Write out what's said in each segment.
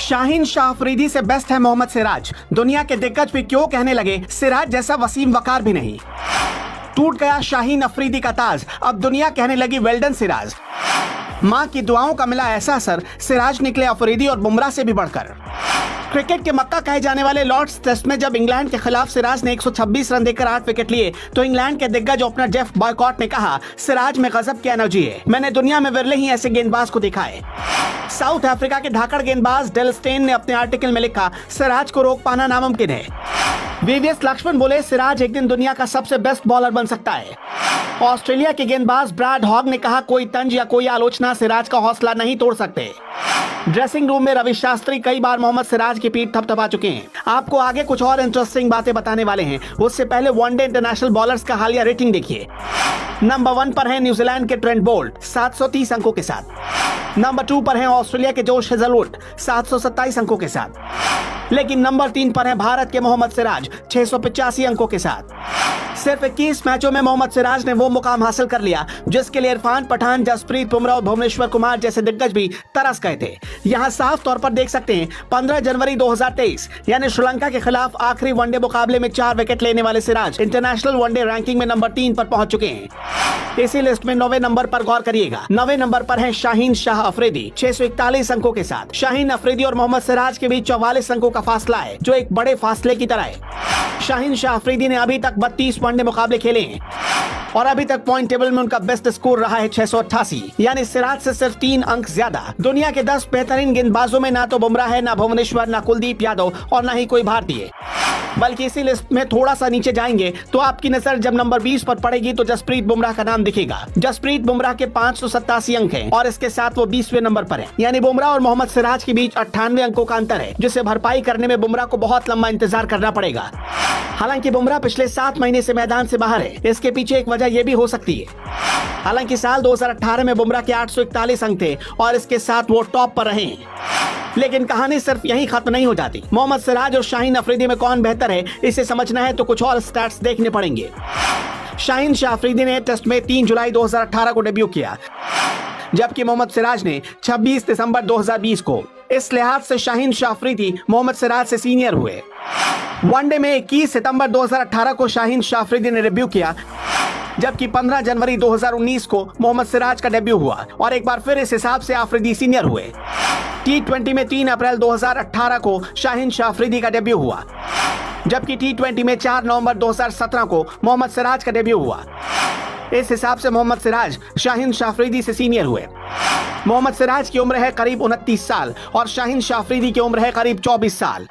शाहीन शाह अफरीदी से बेस्ट है मोहम्मद सिराज। दुनिया के दिग्गज भी क्यों कहने लगे सिराज जैसा वसीम वकार भी नहीं। टूट गया शाहीन अफरीदी का ताज, अब दुनिया कहने लगी वेल्डन सिराज। मां की दुआओं का मिला ऐसा असर, सिराज निकले अफरीदी और बुमराह से भी बढ़कर। क्रिकेट के मक्का कहे जाने वाले लॉर्ड्स टेस्ट में जब इंग्लैंड के खिलाफ सिराज ने 126 रन देकर 8 विकेट लिए तो इंग्लैंड के दिग्गज ओपनर जेफ बॉयकॉट ने कहा, सिराज में गजब की एनर्जी है, मैंने दुनिया में विरले ही ऐसे गेंदबाज को देखा है। साउथ अफ्रीका के धाकड़ गेंदबाज डेल स्टेन ने अपने आर्टिकल में लिखा, सिराज को रोक पाना नामुमकिन है। वीवीएस लक्ष्मण बोले, सिराज एक दिन दुनिया का सबसे बेस्ट बॉलर बन सकता है। ऑस्ट्रेलिया के गेंदबाज ब्रैड हॉग ने कहा, कोई तंज या कोई आलोचना सिराज का हौसला नहीं तोड़ सकते। ड्रेसिंग रूम में रवि शास्त्री कई बार मोहम्मद सिराज की पीठ थपथपा चुके हैं। आपको आगे कुछ और इंटरेस्टिंग बातें बताने वाले हैं, उससे पहले वनडे इंटरनेशनल बॉलर्स का हालिया रेटिंग देखिए। नंबर 1 पर है न्यूजीलैंड के ट्रेंट बोल्ट 730 अंकों के साथ। नंबर 2 पर है ऑस्ट्रेलिया के जोश हेजलवुड 727 अंकों के साथ। लेकिन नंबर 3 पर है भारत के मोहम्मद सिराज 685 अंकों के साथ। सिर्फ 21 मैचों में मोहम्मद सिराज ने वो मुकाम हासिल कर लिया जिसके लिए इरफान पठान, जसप्रीत बुमराह और भुवनेश्वर कुमार जैसे दिग्गज भी तरस गए थे। यहाँ साफ तौर पर देख सकते हैं 15 जनवरी 2023 यानी श्रीलंका के खिलाफ आखिरी वनडे मुकाबले में 4 विकेट लेने वाले सिराज इंटरनेशनल वनडे रैंकिंग में नंबर 3 पर पहुंच चुके हैं। इसी लिस्ट में 9वें नंबर पर गौर करिएगा। 9वें नंबर पर है शाहीन शाह अफरीदी 641 अंकों के साथ। शाहीन अफरीदी और मोहम्मद सिराज के बीच 44 अंकों का फासला है जो एक बड़े फासले की तरह है। शाहीन शाह अफरीदी ने अभी तक 32 वनडे मुकाबले खेले हैं और अभी तक पॉइंट टेबल में उनका बेस्ट स्कोर रहा है 688, यानी सिराज से सिर्फ 3 अंक ज्यादा। दुनिया के 10 बेहतरीन गेंदबाजों में ना तो बुमराह है, ना भुवनेश्वर, ना कुलदीप यादव और ना ही कोई भारतीय। बल्कि इसी लिस्ट में थोड़ा सा नीचे जाएंगे तो आपकी नजर जब नंबर 20 पर पड़ेगी तो जसप्रीत बुमराह का नाम दिखेगा। जसप्रीत बुमराह के 587 अंक हैं और इसके साथ वो 20वें नंबर पर है, यानी बुमराह और मोहम्मद सिराज के बीच 98 अंकों का अंतर है, जिसे भरपाई करने में बुमराह को बहुत लंबा इंतजार करना पड़ेगा। हालांकि बुमराह पिछले 7 महीने से मैदान से बाहर है, इसके पीछे एक वजह यह भी हो सकती है। हालांकि साल 2018 में बुमराह के 841 अंक थे और इसके साथ वो टॉप पर रहे। लेकिन कहानी सिर्फ यहीं खत्म नहीं हो जाती। मोहम्मद सिराज और शाहीन अफरीदी में कौन बेहतर है इसे समझना है तो कुछ और स्टैट्स देखने पड़ेंगे। शाहीन शाह अफरीदी ने टेस्ट में 3 जुलाई 2018 को डेब्यू किया, जबकि मोहम्मद सिराज ने 26 दिसंबर 2020 को। इस लिहाज से शाहीन शाह अफरीदी मोहम्मद सिराज से सीनियर हुए। वनडे में 21 सितंबर 2018 को शाहीन शाह अफरीदी ने डेब्यू किया, जबकि 15 जनवरी 2019 को मोहम्मद सिराज का डेब्यू हुआ और एक बार फिर इस हिसाब से अफरीदी सीनियर हुए। T20 में 3 अप्रैल 2018 को शाहीन शाह अफरीदी का डेब्यू हुआ, जबकि T20 में 4 नवंबर 2017 को मोहम्मद सिराज का डेब्यू हुआ। इस हिसाब से मोहम्मद सिराज शाहीन शाह अफरीदी से सीनियर हुए। मोहम्मद सिराज की उम्र है करीब 29 साल और शाहीन शाह अफरीदी की उम्र है करीब 24 साल।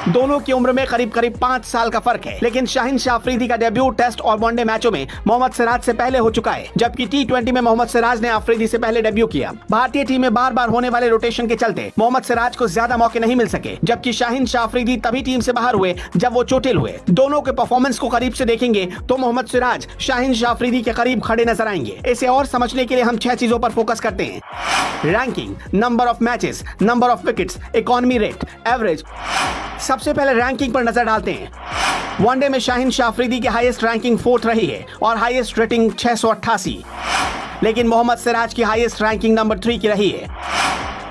दोनों की उम्र में करीब 5 साल का फर्क है, लेकिन शाहीन शाह अफरीदी का डेब्यू टेस्ट और वनडे मैचों में मोहम्मद सिराज से पहले हो चुका है, जबकि T20 में मोहम्मद सिराज ने अफरीदी से पहले डेब्यू किया। भारतीय टीम में बार-बार होने वाले रोटेशन के चलते मोहम्मद सिराज को ज्यादा मौके नहीं मिल सके, जबकि शाहीन शाह अफरीदी तभी टीम से बाहर हुए जब वो चोटिल हुए। दोनों के परफॉर्मेंस को करीब से देखेंगे तो मोहम्मद सिराज शाहीन शाह अफरीदी के करीब खड़े नजर आएंगे। इसे और समझने के लिए हम 6 चीजों पर फोकस करते हैं: ranking, number of matches, number of wickets, economy rate, average. सबसे पहले रैंकिंग पर नजर डालते हैं। वनडे में शाहीन शाह अफरीदी की हाईएस्ट रैंकिंग 4th रही है और हाईएस्ट रेटिंग 688, लेकिन मोहम्मद सिराज की हाईएस्ट रैंकिंग नंबर 3 की रही है।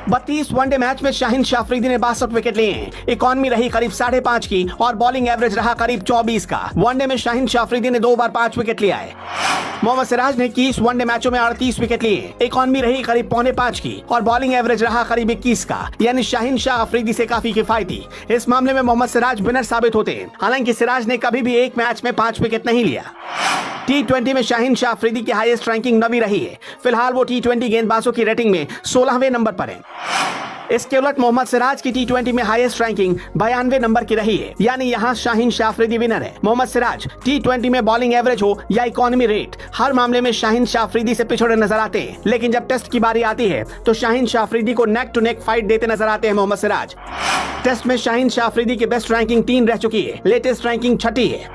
32 वनडे मैच में शाहीन शाह अफरीदी ने 62 विकेट लिए हैं। इकोनॉमी रही करीब 5.5 की और बॉलिंग एवरेज रहा करीब 24 का। वनडे में शाहीन शाह अफरीदी ने 2 बार 5 विकेट लिया है। मोहम्मद सिराज ने 21 वनडे मैचों में 38 विकेट लिए। इकोनॉमी रही करीब 4.5 की और बॉलिंग एवरेज रहा करीब 21 का, यानी शाहीन शाह अफरीदी से काफी किफायती। इस मामले में मोहम्मद सिराज विनर साबित होते हैं। हालांकि सिराज ने कभी भी एक मैच में 5 विकेट नहीं लिया। T20 में शाहीन शाह अफरीदी की हाईएस्ट रैंकिंग 9वीं रही है। फिलहाल वो T20 गेंदबाजों की रेटिंग में 16वें नंबर पर है। इसके उलट मोहम्मद सिराज की T20 में हाईएस्ट रैंकिंग 92वें नंबर की रही है, यानी यहाँ शाहीन शाह अफरीदी विनर है। मोहम्मद सिराज T20 में बॉलिंग एवरेज हो या इकोनॉमी रेट, हर मामले में शाहीन शाह अफरीदी से पिछड़े नजर आते हैं। लेकिन जब टेस्ट की बारी आती है तो शाहीन शाह अफरीदी को नेक टू नेक फाइट देते नजर आते हैं मोहम्मद सिराज। टेस्ट में शाहीन शाह अफरीदी की बेस्ट रैंकिंग 3 रह चुकी है, लेटेस्ट रैंकिंग 6ठी है।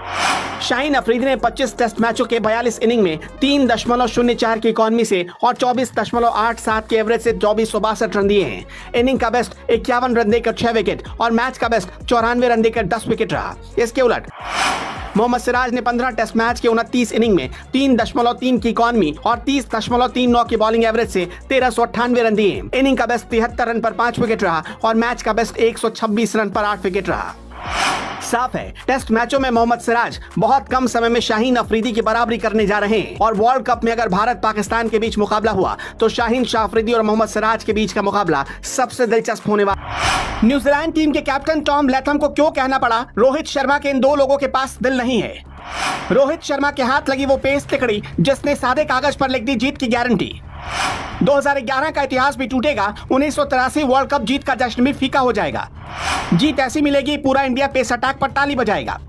शाहीन अफरीदी ने 25 टेस्ट मैचों के 42 इनिंग में 3.04 की इकोनॉमी से और 24.87 के एवरेज से 2462 रन दिए हैं। इनिंग का बेस्ट 51 रन देकर 6 विकेट और मैच का बेस्ट 94 रन देकर 10 विकेट रहा। इसके उलट मोहम्मद सिराज ने 15 टेस्ट मैच के 29 इनिंग में 3.3 की इकॉनमी और 30.39 की बॉलिंग एवरेज से 1398 रन दिए। इनिंग का बेस्ट 73 रन पर 5 विकेट रहा और मैच का बेस्ट 126 रन पर 8 विकेट रहा। साफ है, टेस्ट मैचों में मोहम्मद सिराज बहुत कम समय में शाहीन अफरीदी की बराबरी करने जा रहे हैं और वर्ल्ड कप में अगर भारत पाकिस्तान के बीच मुकाबला हुआ तो शाहीन शाह अफरीदी और मोहम्मद सिराज के बीच का मुकाबला सबसे दिलचस्प होने वाला। न्यूजीलैंड टीम के कैप्टन टॉम लैथम को क्यों कहना पड़ा रोहित शर्मा के इन दो लोगों के पास दिल नहीं है। रोहित शर्मा के हाथ लगी वो पेस तिकड़ी जिसने सादे कागज पर लिख दी जीत की गारंटी। 2011 का इतिहास भी टूटेगा, 1983 वर्ल्ड कप जीत का जश्न भी फीका हो जाएगा। जीत ऐसी मिलेगी पूरा इंडिया पेस अटैक पर ताली बजाएगा।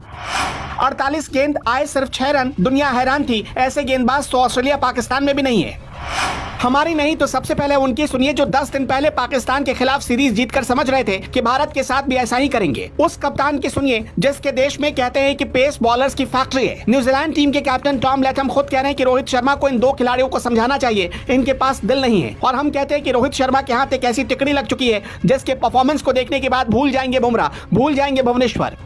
48 गेंद आए सिर्फ 6 रन, दुनिया हैरान थी, ऐसे गेंदबाज तो ऑस्ट्रेलिया पाकिस्तान में भी नहीं है। हमारी नहीं तो सबसे पहले उनकी सुनिए जो 10 दिन पहले पाकिस्तान के खिलाफ सीरीज जीतकर समझ रहे थे कि भारत के साथ भी ऐसा ही करेंगे। उस कप्तान की सुनिए जिसके देश में कहते हैं कि पेस बॉलर्स की फैक्ट्री है। न्यूजीलैंड टीम के कैप्टन टॉम लैथम खुद कह रहे हैं कि रोहित शर्मा को इन दो खिलाड़ियों को समझाना चाहिए, इनके पास दिल नहीं है। और हम कहते हैं कि रोहित शर्मा के हाथ एक ऐसी टिकड़ी लग चुकी है जिसके परफॉर्मेंस को देखने के बाद भूल जाएंगे बुमराह, भूल जाएंगे भुवनेश्वर।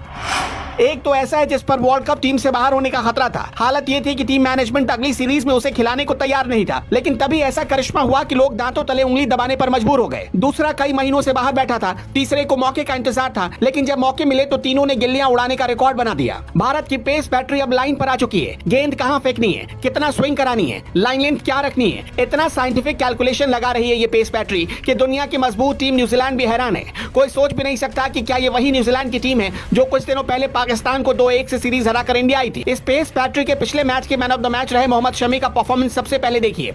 एक तो ऐसा है जिस पर वर्ल्ड कप टीम से बाहर होने का खतरा था। हालत ये थी कि टीम मैनेजमेंट अगली सीरीज में उसे खिलाने को तैयार नहीं था, लेकिन तभी ऐसा करिश्मा हुआ कि लोग दांतों तले उंगली दबाने पर मजबूर हो गए। दूसरा कई महीनों से बाहर बैठा था, तीसरे को मौके का इंतजार था, लेकिन जब मौके मिले तो तीनों ने गिल्लियां उड़ाने का रिकॉर्ड बना दिया। भारत की पेस बैटरी अब लाइन पर आ चुकी है। गेंद कहां फेंकनी है, कितना स्विंग करानी है, लाइन लेंथ क्या रखनी है, इतना साइंटिफिक कैलकुलेशन लगा रही है ये पेस बैटरी कि दुनिया की मजबूत टीम न्यूजीलैंड भी हैरान है। कोई सोच भी नहीं सकता कि क्या ये वही न्यूजीलैंड की टीम है जो कुछ दिनों पहले पाकिस्तान को 2-1 से सीरीज हराकर इंडिया आई थी। इस पेस बैटरी के पिछले मैच के मैन ऑफ द मैच रहे मोहम्मद शमी का परफॉर्मेंस सबसे पहले देखिए।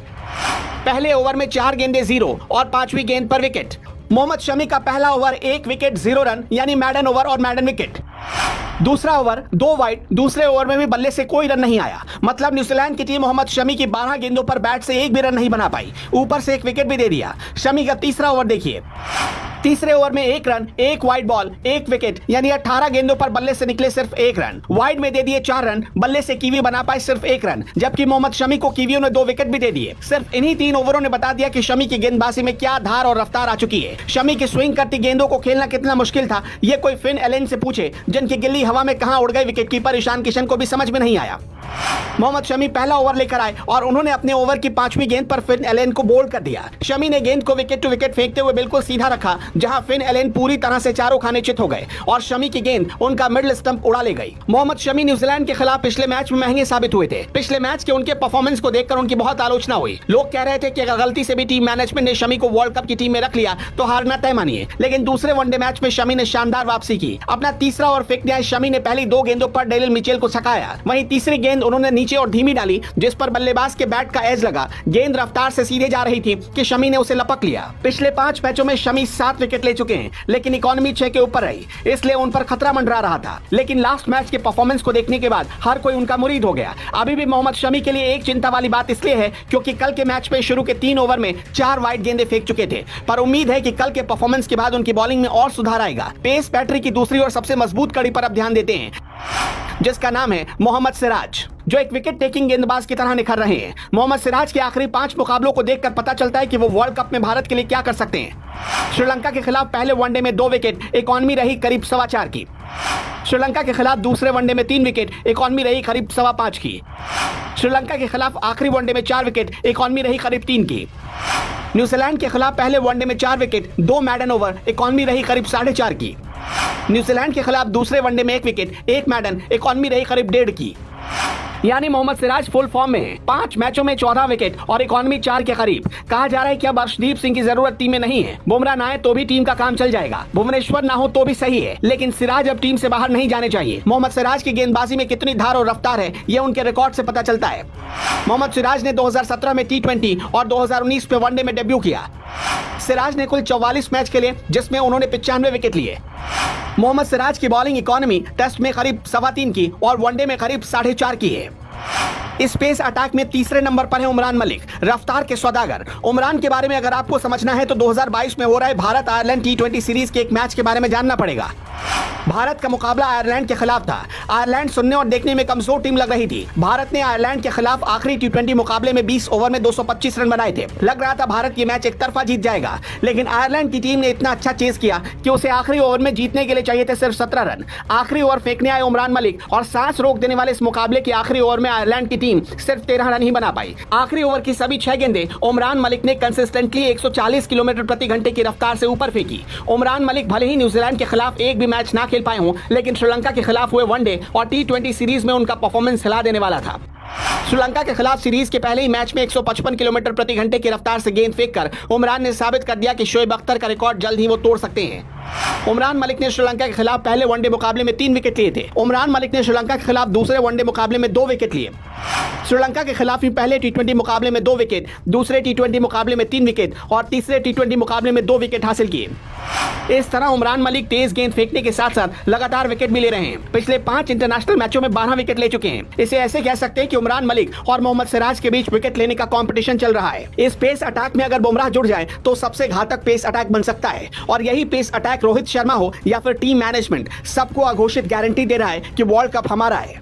पहले ओवर में 4 गेंदें 0 और 5वीं गेंद पर विकेट। मोहम्मद शमी का पहला ओवर 1 विकेट 0 रन यानी मैडन ओवर और मैडन विकेट। दूसरा ओवर 2 वाइड, दूसरे ओवर में भी बल्ले से कोई रन नहीं आया। मतलब न्यूजीलैंड की टीम मोहम्मद शमी की 12 गेंदों पर बैट से एक भी रन नहीं बना पाई, ऊपर से 1 विकेट भी दे दिया। शमी का तीसरा ओवर देखिए। तीसरे ओवर में 1 रन, 1 वाइड बॉल, 1 विकेट यानी 18 गेंदों पर बल्ले से निकले सिर्फ 1 रन। वाइड में दे दिए 4 रन, बल्ले से कीवी बना पाए सिर्फ 1 रन, जबकि मोहम्मद शमी को कीवियों ने 2 विकेट भी दे दिए। सिर्फ इन्हीं 3 ओवरों ने बता दिया कि शमी की गेंदबाजी में क्या धार और रफ्तार आ चुकी है। शमी की स्विंग करती गेंदों को खेलना कितना मुश्किल था ये कोई फिन एलन से पूछे, जिनकी गिल्ली हवा में कहां उड़ गई विकेटकीपर ईशान किशन को भी समझ में नहीं आया। मोहम्मद शमी पहला ओवर लेकर आए और उन्होंने अपने ओवर की 5वीं गेंद पर फिन एलन को बोल्ड कर दिया। शमी ने गेंद को विकेट टू विकेट फेंकते हुए बिल्कुल सीधा रखा, जहां फिन एलन पूरी तरह से चारों खाने चित हो गए और शमी की गेंद उनका मिडिल स्टंप उड़ा ले गई। मोहम्मद शमी न्यूजीलैंड के खिलाफ पिछले मैच में महंगे साबित हुए थे। पिछले मैच के उनके परफॉर्मेंस को देखकर उनकी बहुत आलोचना हुई। लोग कह रहे थे कि अगर गलती से भी टीम मैनेजमेंट ने शमी को वर्ल्ड कप की टीम में रख लिया तो हारना तय मानिए। लेकिन दूसरे वनडे मैच में शमी ने शानदार वापसी की। अपना तीसरा ओवर फेंकने आए शमी ने पहली 2 गेंदों पर डेरिल मिचेल को छकाया। वहीं तीसरी गेंद उन्होंने नीचे और धीमी डाली, जिस पर बल्लेबाज के बैट का एज लगा। गेंद रफ्तार से सीधे जा रही थी कि शमी ने उसे लपक लिया। पिछले 5 मैचों में शमी 7 विकेट ले चुके हैं, लेकिन इकॉनमी 6 के ऊपर रही, इसलिए उन पर खतरा मंडरा रहा था। लेकिन लास्ट मैच के परफॉर्मेंस को देखने के बाद हर कोई उनका मुरीद हो गया। अभी भी मोहम्मद शमी के लिए एक चिंता वाली बात इसलिए है क्योंकि कल के मैच में शुरू के 3 ओवर में 4 वाइड गेंदें फेंक चुके थे, पर उम्मीद है कि कल के परफॉर्मेंस के बाद उनकी बॉलिंग में और सुधार आएगा। पेस बैटरी की दूसरी और सबसे मजबूत कड़ी पर अब ध्यान देते हैं, जिसका नाम है मोहम्मद सिराज, जो एक विकेट टेकिंग गेंदबाज की तरह निखर रहे हैं। मोहम्मद सिराज के आखिरी 5 मुकाबलों को देखकर पता चलता है कि वो वर्ल्ड कप में भारत के लिए क्या कर सकते हैं। श्रीलंका के खिलाफ पहले वनडे में 2 विकेट, इकॉनमी रही करीब 4.25 की। श्रीलंका के खिलाफ दूसरे वनडे में 3 विकेट, इकॉनमी रही करीब 5.25 की। श्रीलंका के खिलाफ आखिरी वनडे में 4 विकेट, इकॉनमी रही करीब 3 की। न्यूजीलैंड के खिलाफ पहले वनडे में 4 विकेट, 2 मैडन ओवर, इकॉनमी रही करीब 4.5 की। न्यूजीलैंड के खिलाफ दूसरे वनडे में 1 विकेट, 1 मैडन, इकॉनमी रही करीब 1.5 की। यानी मोहम्मद सिराज फुल फॉर्म में है। 5 मैचों में 14 विकेट और इकॉनमी 4 के करीब। कहा जा रहा है कि अब अर्शदीप सिंह की जरूरत टीम में नहीं है। बुमराह ना आए तो भी टीम का काम चल जाएगा, भुवनेश्वर ना हो तो भी सही है, लेकिन सिराज अब टीम से बाहर नहीं जाने चाहिए। मोहम्मद सिराज की गेंदबाजी में कितनी धार और रफ्तार है ये उनके रिकॉर्ड से पता चलता है। मोहम्मद सिराज ने 2017 में T20 और 2019 में वनडे में डेब्यू किया। सिराज ने कुल 44 मैच खेले, जिसमें उन्होंने 95 विकेट लिए। मोहम्मद सिराज की बॉलिंग इकॉनमी टेस्ट में करीब 3.25 की और वनडे में करीब 4.5 की है। इस पेस अटैक में तीसरे नंबर पर है उमरान मलिक, रफ्तार के सौदागर। उमरान के बारे में अगर आपको समझना है तो 2022 में हो रहा है भारत आयरलैंड T20 सीरीज के एक मैच के बारे में जानना पड़ेगा। भारत का मुकाबला आयरलैंड के खिलाफ था। आयरलैंड सुनने और देखने में कमजोर टीम लग रही थी। भारत ने आयरलैंड के खिलाफ आखिरी T20 मुकाबले में 20 ओवर में 225 रन बनाए थे। लग रहा था भारत ये मैच एक तरफा जीत जाएगा, लेकिन आयरलैंड की टीम ने इतना अच्छा चेस किया कि उसे आखिरी ओवर में जीतने के लिए चाहिए थे सिर्फ 17 रन। आखिरी ओवर फेंकने आए उमरान मलिक और सांस रोक देने वाले इस मुकाबले के आखिरी ओवर में आयरलैंड की टीम सिर्फ 13 रन ही बना पाई। आखिरी ओवर की सभी 6 गेंदें उमरान मलिक ने कंसिस्टेंटली 140 किलोमीटर प्रति घंटे की रफ्तार से ऊपर फेंकी। उमरान मलिक भले ही न्यूजीलैंड के खिलाफ एक भी मैच ना खेल पाए हों, लेकिन श्रीलंका के खिलाफ हुए वनडे और T20 सीरीज में उनका परफॉर्मेंस हिला देने वाला था। श्रीलंका के खिलाफ सीरीज के पहले ही मैच में 155 किलोमीटर प्रति घंटे की रफ्तार से गेंद फेंककर उमरान ने साबित कर दिया कि शोएब अख्तर का रिकॉर्ड जल्द ही वो तोड़ सकते हैं। उमरान मलिक ने श्रीलंका के खिलाफ पहले वनडे मुकाबले में 3 विकेट लिए थे। उमरान मलिक ने श्रीलंका के खिलाफ दूसरे वनडे मुकाबले में 2 विकेट लिए। श्रीलंका के खिलाफ ही पहले T20 मुकाबले में 2 विकेट, दूसरे T20 मुकाबले में 3 विकेट और तीसरे T20 मुकाबले में 2 विकेट हासिल किए। इस तरह उमरान मलिक तेज गेंद फेंकने के साथ साथ लगातार विकेट भी ले रहे हैं। पिछले 5 इंटरनेशनल मैचों में 12 विकेट ले चुके हैं। इसे ऐसे कह सकते हैं कि उमरान मलिक और मोहम्मद सिराज के बीच विकेट लेने का कंपटीशन चल रहा है। इस पेस अटैक में अगर बुमराह जुड़ जाए तो सबसे घातक पेस अटैक बन सकता है, और यही पेस अटैक रोहित शर्मा हो या फिर टीम मैनेजमेंट सबको अघोषित गारंटी दे रहा है कि वर्ल्ड कप हमारा है।